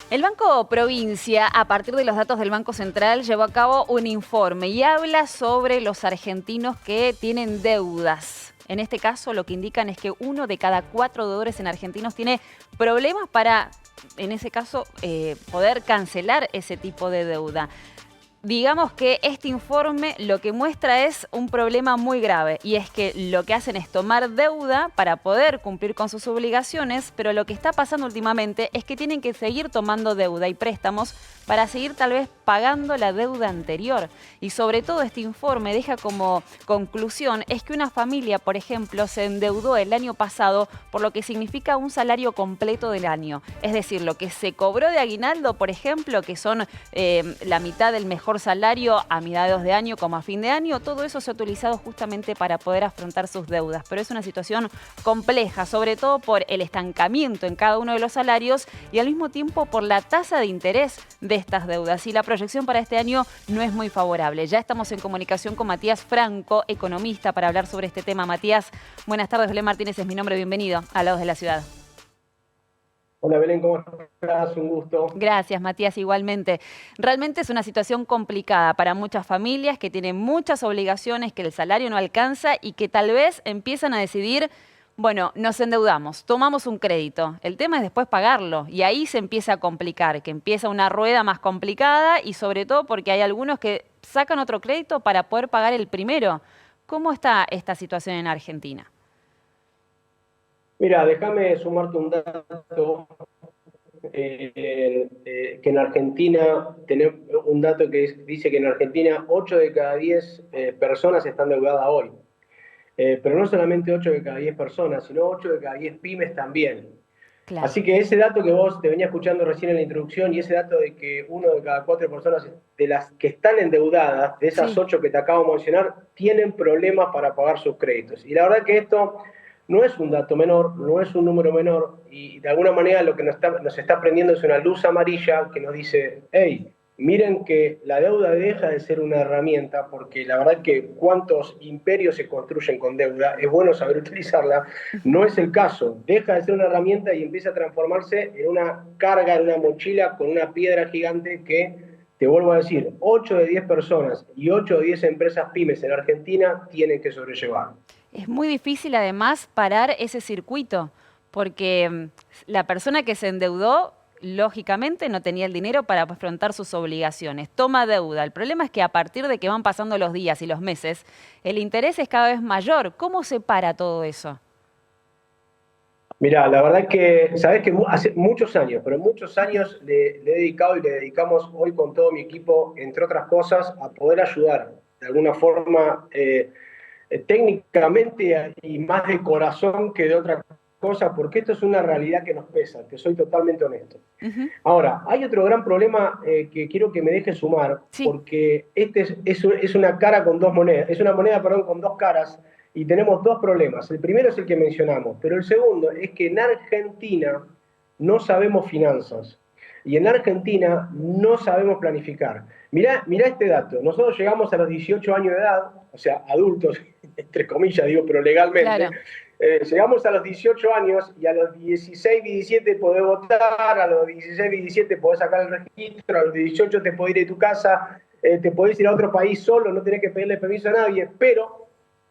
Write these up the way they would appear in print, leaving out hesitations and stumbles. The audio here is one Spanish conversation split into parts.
El Banco Provincia, a partir de los datos del Banco Central, llevó a cabo un informe y habla sobre los argentinos que tienen deudas. En este caso, lo que indican es que 1 de cada 4 deudores en argentinos tiene problemas para, en ese caso, poder cancelar ese tipo de deuda. Digamos que este informe lo que muestra es un problema muy grave y es que lo que hacen es tomar deuda para poder cumplir con sus obligaciones, pero lo que está pasando últimamente es que tienen que seguir tomando deuda y préstamos para seguir tal vez pagando la deuda anterior. Y sobre todo este informe deja como conclusión es que una familia, por ejemplo, se endeudó el año pasado por lo que significa un salario completo del año. Es decir, lo que se cobró de aguinaldo, por ejemplo, que son la mitad del mejor salario a mediados de año como a fin de año, todo eso se ha utilizado justamente para poder afrontar sus deudas. Pero es una situación compleja, sobre todo por el estancamiento en cada uno de los salarios y al mismo tiempo por la tasa de interés de estas deudas. Y la proyección para este año no es muy favorable. Ya estamos en comunicación con Matías Franco, economista, para hablar sobre este tema. Matías, buenas tardes. Belén Martínez es mi nombre. Bienvenido a La Voz de la Ciudad. Hola Belén, ¿cómo estás? Un gusto. Gracias, Matías, igualmente. Realmente es una situación complicada para muchas familias que tienen muchas obligaciones, que el salario no alcanza y que tal vez empiezan a decidir, bueno, nos endeudamos, tomamos un crédito. El tema es después pagarlo y ahí se empieza a complicar, que empieza una rueda más complicada y sobre todo porque hay algunos que sacan otro crédito para poder pagar el primero. ¿Cómo está esta situación en Argentina? Mira, déjame sumarte un dato, que en Argentina, tenemos un dato que dice que en Argentina 8 de cada 10 personas están endeudadas hoy. Pero no solamente 8 de cada 10 personas, sino 8 de cada 10 pymes también. Claro. Así que ese dato que vos te venía escuchando recién en la introducción y ese dato de que 1 de cada 4 personas de las que están endeudadas, de esas Sí. 8 que te acabo de mencionar, tienen problemas para pagar sus créditos. Y la verdad que esto no es un dato menor, no es un número menor y de alguna manera lo que nos está prendiendo es una luz amarilla que nos dice, hey, miren que la deuda deja de ser una herramienta, porque la verdad que cuántos imperios se construyen con deuda, es bueno saber utilizarla, no es el caso, deja de ser una herramienta y empieza a transformarse en una carga, en una mochila con una piedra gigante que, te vuelvo a decir, 8 de 10 personas y 8 de 10 empresas pymes en Argentina tienen que sobrellevar. Es muy difícil además parar ese circuito, porque la persona que se endeudó, lógicamente, no tenía el dinero para afrontar sus obligaciones. Toma deuda. El problema es que a partir de que van pasando los días y los meses, el interés es cada vez mayor. ¿Cómo se para todo eso? Mira, la verdad que, sabes que hace muchos años, pero muchos años le he dedicado y le dedicamos hoy con todo mi equipo, entre otras cosas, a poder ayudar de alguna forma técnicamente y más de corazón que de otra cosa, porque esto es una realidad que nos pesa, te soy totalmente honesto. Ujú. Ahora, hay otro gran problema que quiero que me dejes sumar, Sí. porque este es una cara con dos monedas, es una moneda, perdón, con dos caras, y tenemos dos problemas. El primero es el que mencionamos, pero el segundo es que en Argentina no sabemos finanzas y en Argentina no sabemos planificar. Mirá este dato, nosotros llegamos a los 18 años de edad, o sea, adultos, entre comillas digo, pero legalmente, Claro. llegamos a los 18 años y a los 16, 17 podés votar, a los 16, 17 podés sacar el registro, a los 18 te podés ir de tu casa, te podés ir a otro país solo, no tenés que pedirle permiso a nadie, pero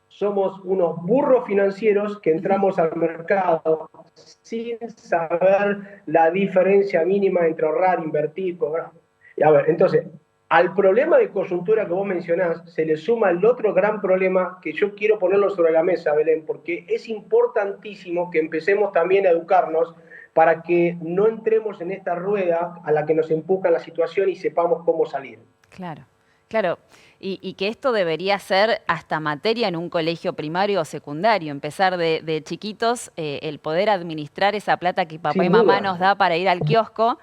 somos unos burros financieros que Ujú. entramos al mercado sin saber la diferencia mínima entre ahorrar, invertir, cobrar. Y a ver, entonces, al problema de coyuntura que vos mencionás, se le suma el otro gran problema que yo quiero ponerlo sobre la mesa, Belén, porque es importantísimo que empecemos también a educarnos para que no entremos en esta rueda a la que nos empuja la situación y sepamos cómo salir. Claro, claro. Y que esto debería ser hasta materia en un colegio primario o secundario, empezar de chiquitos, el poder administrar esa plata que papá y Sin mamá duda. nos da para ir al kiosco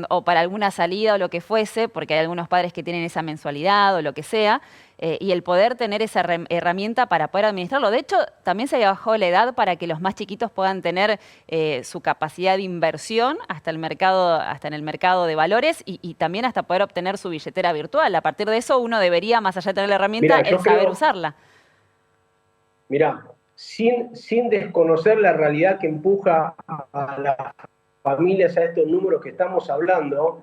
o para alguna salida o lo que fuese, porque hay algunos padres que tienen esa mensualidad o lo que sea, y el poder tener esa herramienta para poder administrarlo. De hecho, también se bajó la edad para que los más chiquitos puedan tener su capacidad de inversión hasta el mercado, hasta en el mercado de valores y también hasta poder obtener su billetera virtual. A partir de eso, uno debería, más allá de tener la herramienta, Mira, el yo saber creo, usarla. mira, sin desconocer la realidad que empuja a la familias a estos números que estamos hablando,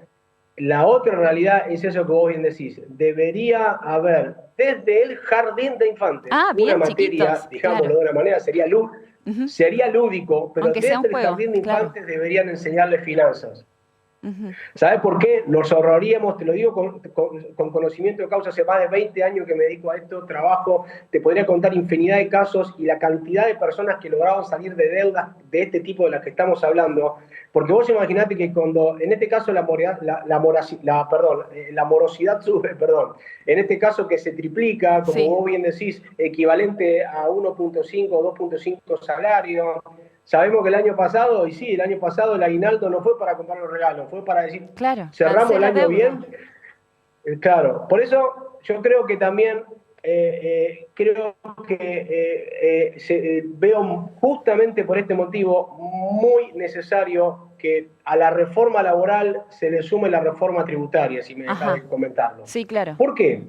la otra realidad es eso que vos bien decís. Debería haber desde el jardín de infantes una Bien, materia, chiquitos, digámoslo claro. de una manera, sería lúdico, pero Aunque sea un desde el juego, jardín de claro. infantes deberían enseñarles finanzas. Ujú. ¿Sabes por qué? Nos ahorraríamos, te lo digo con conocimiento de causa, hace más de 20 años que me dedico a esto, trabajo, te podría contar infinidad de casos y la cantidad de personas que lograban salir de deudas de este tipo de las que estamos hablando, porque vos imaginate que cuando, en este caso, la morosidad sube, perdón, en este caso que se triplica, como Sí, vos bien decís, equivalente a 1.5 o 2.5 salarios. Sabemos que el año pasado, y sí, el año pasado el aguinaldo no fue para comprar los regalos, fue para decir, claro, cerramos el cancela año deuda. bien. Claro, por eso yo creo que también veo justamente por este motivo muy necesario que a la reforma laboral se le sume la reforma tributaria, si me dejas de Ajá, comentarlo. sí, claro. ¿Por qué?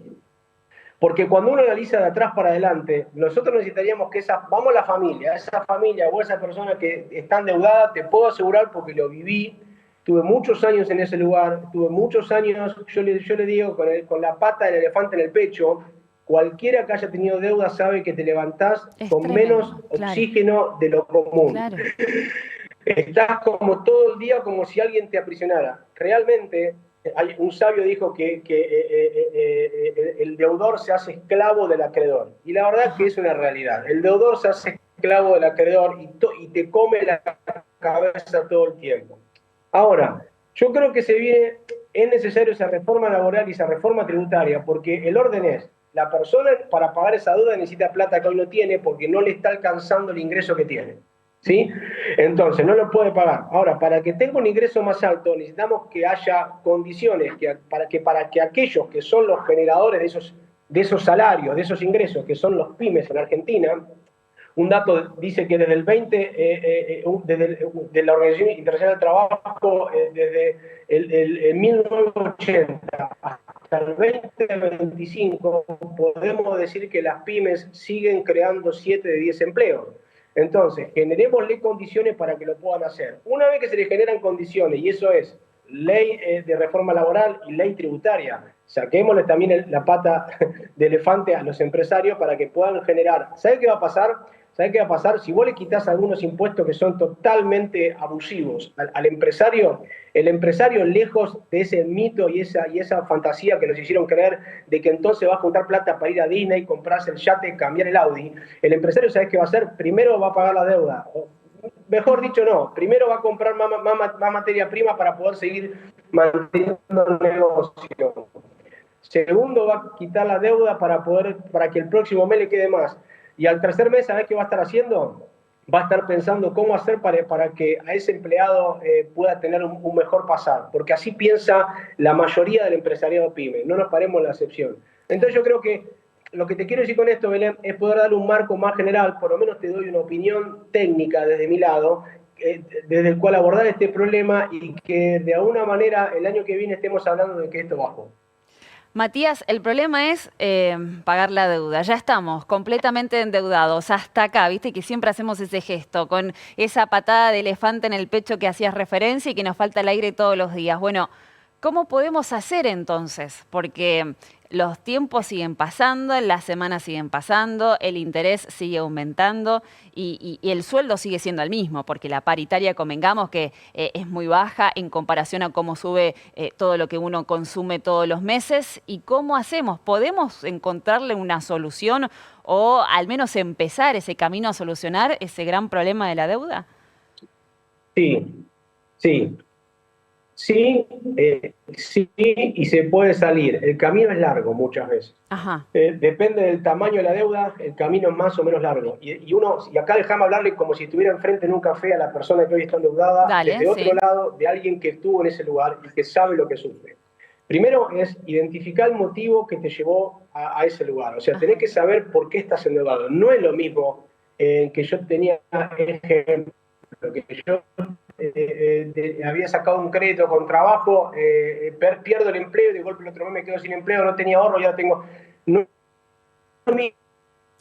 Porque cuando uno analiza de atrás para adelante, nosotros necesitaríamos que vamos a la familia, esa familia o esa persona que está endeudada, te puedo asegurar porque lo viví, tuve muchos años en ese lugar, tuve muchos años, yo le digo, con la pata del elefante en el pecho, cualquiera que haya tenido deuda sabe que te levantás Es con menos tremendo, claro, oxígeno de lo común. claro. Estás como todo el día como si alguien te aprisionara. Realmente, un sabio dijo que el deudor se hace esclavo del acreedor. Y la verdad que Ajá. es una realidad. El deudor se hace esclavo del acreedor y te come la cabeza todo el tiempo. Ahora, yo creo que es necesario esa reforma laboral y esa reforma tributaria, porque el orden es, la persona para pagar esa deuda necesita plata que hoy no tiene porque no le está alcanzando el ingreso que tiene. ¿Sí? Entonces, no lo puede pagar. Ahora, para que tenga un ingreso más alto, necesitamos que haya condiciones para que aquellos que son los generadores de esos salarios, de esos ingresos, que son los pymes en Argentina, un dato dice que desde el 20, de la Organización Internacional del Trabajo, desde el 1980 hasta el 2025, podemos decir que las pymes siguen creando 7 de 10 empleos. Entonces, generémosle condiciones para que lo puedan hacer. Una vez que se les generan condiciones, y eso es ley de reforma laboral y ley tributaria, saquémosle también la pata de elefante a los empresarios para que puedan generar. ¿Sabe qué va a pasar? ¿Sabe qué va a pasar? Si vos le quitas algunos impuestos que son totalmente abusivos al empresario, el empresario, lejos de ese mito y esa fantasía que nos hicieron creer de que entonces va a juntar plata para ir a Disney, comprarse el yate, cambiar el Audi, el empresario, ¿sabes qué va a hacer? Primero va a pagar la deuda. Mejor dicho, no. Primero va a comprar más materia prima para poder seguir manteniendo el negocio. Segundo, va a quitar la deuda para que el próximo mes le quede más. Y al tercer mes, ¿sabés qué va a estar haciendo? Va a estar pensando cómo hacer para que a ese empleado pueda tener un mejor pasar. Porque así piensa la mayoría del empresariado PYME. No nos paremos en la excepción. Entonces yo creo que lo que te quiero decir con esto, Belén, es poder darle un marco más general, por lo menos te doy una opinión técnica desde mi lado, desde el cual abordar este problema y que de alguna manera el año que viene estemos hablando de que esto bajó. Matías, el problema es pagar la deuda. Ya estamos completamente endeudados hasta acá, viste que siempre hacemos ese gesto con esa patada de elefante en el pecho que hacías referencia y que nos falta el aire todos los días. Bueno, ¿cómo podemos hacer entonces? Porque los tiempos siguen pasando, las semanas siguen pasando, el interés sigue aumentando y el sueldo sigue siendo el mismo, porque la paritaria, convengamos que es muy baja en comparación a cómo sube todo lo que uno consume todos los meses. ¿Y cómo hacemos? ¿Podemos encontrarle una solución o al menos empezar ese camino a solucionar ese gran problema de la deuda? Sí, sí. Sí, sí, y se puede salir. El camino es largo muchas veces. Ajá, Depende del tamaño de la deuda, el camino es más o menos largo. Y acá déjame hablarle como si estuviera enfrente en un café a la persona que hoy está endeudada, dale, desde otro sí. lado, de alguien que estuvo en ese lugar y que sabe lo que sufre. Primero es identificar el motivo que te llevó a ese lugar. O sea, tenés Ajá. que saber por qué estás endeudado. No es lo mismo que yo tenía ejemplo, que yo había sacado un crédito con trabajo, pierdo el empleo y de golpe el otro mes me quedo sin empleo, no tenía ahorro, ya tengo... No,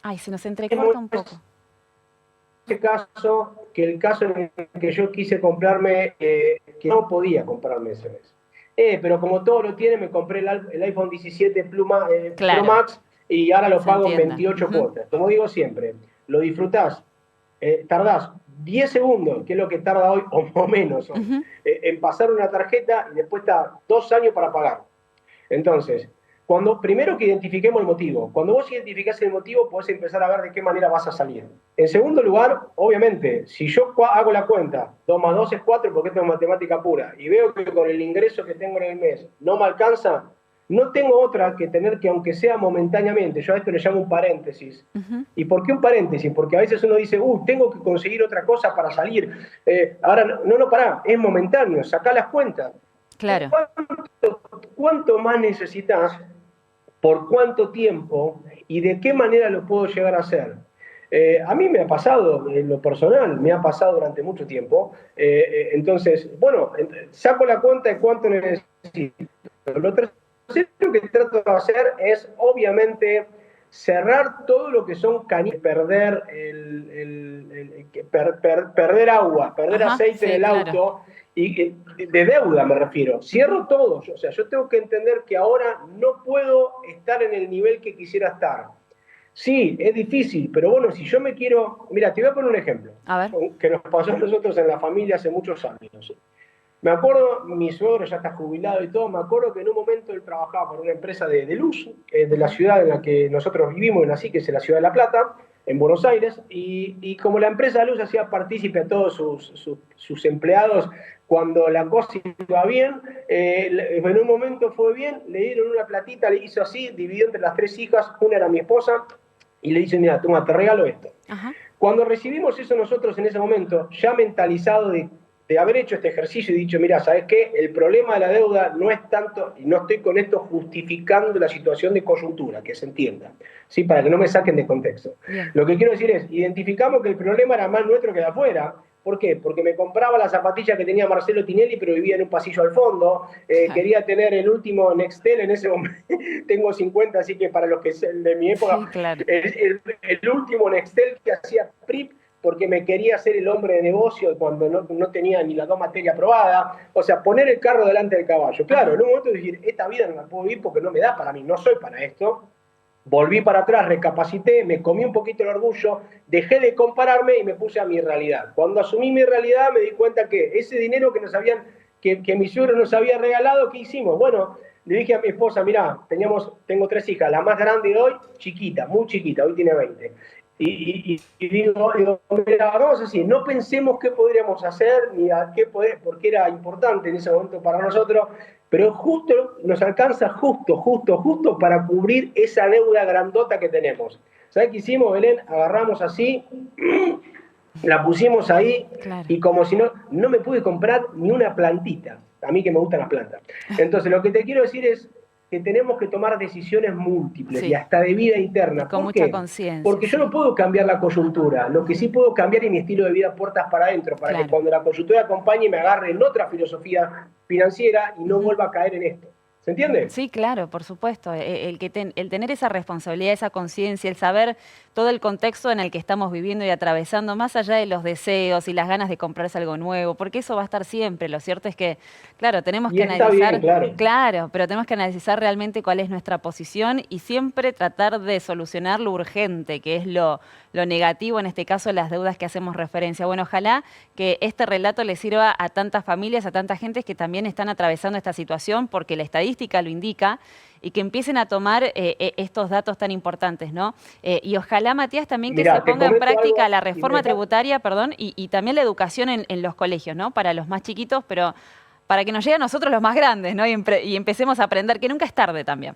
Ay, se nos entrecorta un poco. ese caso que el caso en el que yo quise comprarme, que no podía comprarme ese mes. Pero como todo lo tiene, me compré el iPhone 17 Pro Claro, Max y ahora lo se pago en entiende. 28 cuotas. Como digo siempre, lo disfrutás, tardás 10 segundos, que es lo que tarda hoy, o menos hoy, Ujú. en pasar una tarjeta y después está 2 años para pagar. Entonces, primero que identifiquemos el motivo. Cuando vos identificás el motivo, podés empezar a ver de qué manera vas a salir. En segundo lugar, obviamente, si yo hago la cuenta, 2 más 2 es 4 porque esto es matemática pura, y veo que con el ingreso que tengo en el mes no me alcanza, no tengo otra que tener que, aunque sea momentáneamente, yo a esto le llamo un paréntesis. Ujú. ¿Y por qué un paréntesis? Porque a veces uno dice, tengo que conseguir otra cosa para salir. Ahora, no, pará, es momentáneo, sacá las cuentas. Claro. ¿Cuánto más necesitas? ¿Por cuánto tiempo? ¿Y de qué manera lo puedo llegar a hacer? A mí me ha pasado, en lo personal, me ha pasado durante mucho tiempo. Entonces, bueno, saco la cuenta de cuánto necesito. Lo tercero que trato de hacer es, obviamente, cerrar todo lo que son caños, perder agua, perder Ajá, aceite en sí, el claro. auto, y de deuda me refiero. Cierro todo. O sea, yo tengo que entender que ahora no puedo estar en el nivel que quisiera estar. Sí, es difícil, pero bueno, si yo me quiero... Mira, te voy a poner un ejemplo A ver. que nos pasó a nosotros en la familia hace muchos años. Me acuerdo, mi suegro ya está jubilado y todo, me acuerdo que en un momento él trabajaba para una empresa de luz, de la Ujú. ciudad en la que nosotros vivimos, que es la ciudad de La Plata, en Buenos Aires, y como la empresa de luz hacía partícipe a todos sus empleados, cuando la cosa iba bien, en un momento fue bien, le dieron una platita, le hizo así, dividió entre las 3 hijas, una era mi esposa, y le dice, mira, toma, te regalo esto. Ajá. Cuando recibimos eso nosotros en ese momento, ya mentalizado de haber hecho este ejercicio y dicho, mira, ¿sabes qué? El problema de la deuda no es tanto, y no estoy con esto justificando la situación de coyuntura, que se entienda, ¿sí? Para que no me saquen de contexto. Bien. Lo que quiero decir es, identificamos que el problema era más nuestro que de afuera. ¿Por qué? Porque me compraba la zapatilla que tenía Marcelo Tinelli, pero vivía en un pasillo al fondo. Claro. Quería tener el último Nextel en ese momento. Tengo 50, así que para los que de mi época, Sí, claro. el último Nextel que hacía PRIP, porque me quería ser el hombre de negocio cuando no tenía ni las 2 materias aprobadas. O sea, poner el carro delante del caballo. Claro, Ajá. en un momento decir, esta vida no la puedo vivir porque no me da para mí, no soy para esto. Volví para atrás, recapacité, me comí un poquito el orgullo, dejé de compararme y me puse a mi realidad. Cuando asumí mi realidad me di cuenta que ese dinero que mi suegro nos había regalado, ¿qué hicimos? Bueno, le dije a mi esposa, mirá, tengo 3 hijas, la más grande de hoy, chiquita, muy chiquita, hoy tiene 20. Y digo, mira, vamos así, no pensemos qué podríamos hacer, ni a qué poder, porque era importante en ese momento para nosotros, pero justo nos alcanza justo para cubrir esa deuda grandota que tenemos. ¿Sabes qué hicimos, Belén? Agarramos así, la pusimos ahí Claro. y como si no me pude comprar ni una plantita, a mí que me gustan las plantas. Entonces, lo que te quiero decir es que tenemos que tomar decisiones múltiples y Sí. hasta de vida Y interna. con ¿Por mucha qué? conciencia, Porque yo no sí. puedo cambiar la coyuntura, lo que sí Ujú. puedo cambiar es mi estilo de vida puertas para adentro, para que Claro. cuando la coyuntura acompañe me agarre en otra filosofía financiera y no Ujú. vuelva a caer en esto. ¿Se entiende? Sí, claro, por supuesto. El tener esa responsabilidad, esa conciencia, el saber todo el contexto en el que estamos viviendo y atravesando, más allá de los deseos y las ganas de comprarse algo nuevo, porque eso va a estar siempre. Lo cierto es que, claro, tenemos Y que está bien, analizar, claro. claro, pero tenemos que analizar realmente cuál es nuestra posición y siempre tratar de solucionar lo urgente, que es lo negativo, en este caso las deudas que hacemos referencia. Bueno, ojalá que este relato le sirva a tantas familias, a tanta gente que también están atravesando esta situación, porque la estadística lo indica, y que empiecen a tomar estos datos tan importantes, ¿no? Y ojalá, Matías, también que se Mirá, te ponga en comento práctica algo la y me reforma tributaria, perdón, y también la educación en los colegios, ¿no? Para los más chiquitos, pero para que nos llegue a nosotros los más grandes, ¿no? Y empecemos a aprender, que nunca es tarde también.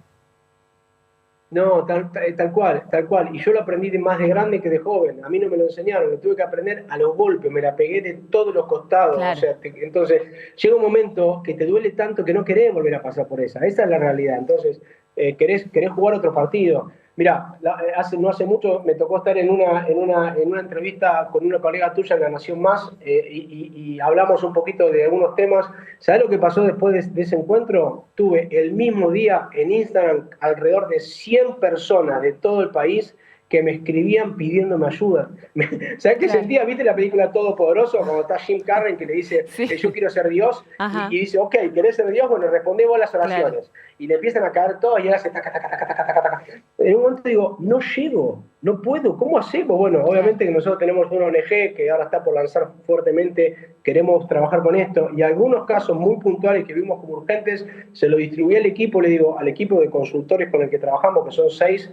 No, tal cual, tal cual. Y yo lo aprendí más de grande que de joven. A mí no me lo enseñaron, lo tuve que aprender a los golpes, me la pegué de todos los costados. O Claro. sea, entonces llega un momento que te duele tanto que no querés volver a pasar por esa. Esa es la realidad. Entonces, querés jugar otro partido. Mira, no hace mucho me tocó estar en una entrevista con una colega tuya en La Nación Más, y hablamos un poquito de algunos temas. ¿Sabes lo que pasó después de ese encuentro? Tuve el mismo día en Instagram alrededor de 100 personas de todo el país que me escribían pidiéndome ayuda. ¿Sabes qué sentía? ¿Viste la película Todopoderoso? Cuando está Jim Carrey que le dice, Sí. yo quiero ser Dios, y dice, ok, ¿querés ser Dios? Bueno, respondé vos las oraciones. Claro. Y le empiezan a caer todas y él hace taca, taca, taca, taca, taca, taca. En un momento digo, no llego, no puedo, ¿cómo hacemos? Bueno, obviamente que nosotros tenemos una ONG que ahora está por lanzar fuertemente, queremos trabajar con esto, y algunos casos muy puntuales que vimos como urgentes, se lo distribuí al equipo, le digo, al equipo de consultores con el que trabajamos, que son 6,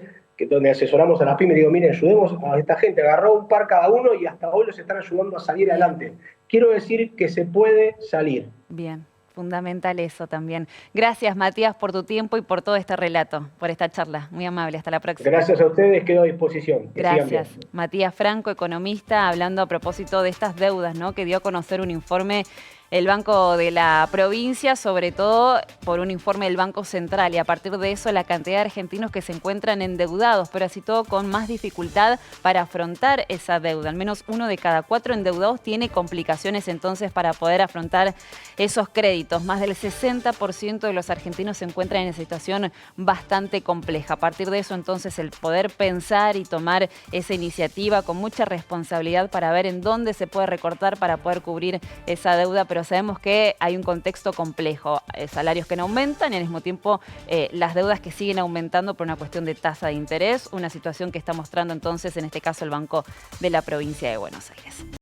donde asesoramos a las pymes, digo, miren, ayudemos a esta gente, agarró un par cada uno y hasta hoy los están ayudando a salir adelante. Quiero decir que se puede salir. Bien, fundamental eso también. Gracias, Matías, por tu tiempo y por todo este relato, por esta charla. Muy amable, hasta la próxima. Gracias a ustedes, quedo a disposición. Que Gracias. sigan bien. Matías Franco, economista, hablando a propósito de estas deudas, ¿no? Que dio a conocer un informe el Banco de la Provincia, sobre todo por un informe del Banco Central, y a partir de eso la cantidad de argentinos que se encuentran endeudados, pero así todo con más dificultad para afrontar esa deuda. Al menos 1 de cada 4 endeudados tiene complicaciones entonces para poder afrontar esos créditos. Más del 60% de los argentinos se encuentran en una situación bastante compleja. A partir de eso entonces el poder pensar y tomar esa iniciativa con mucha responsabilidad para ver en dónde se puede recortar para poder cubrir esa deuda, pero sabemos que hay un contexto complejo, salarios que no aumentan y al mismo tiempo las deudas que siguen aumentando por una cuestión de tasa de interés, una situación que está mostrando entonces en este caso el Banco de la Provincia de Buenos Aires.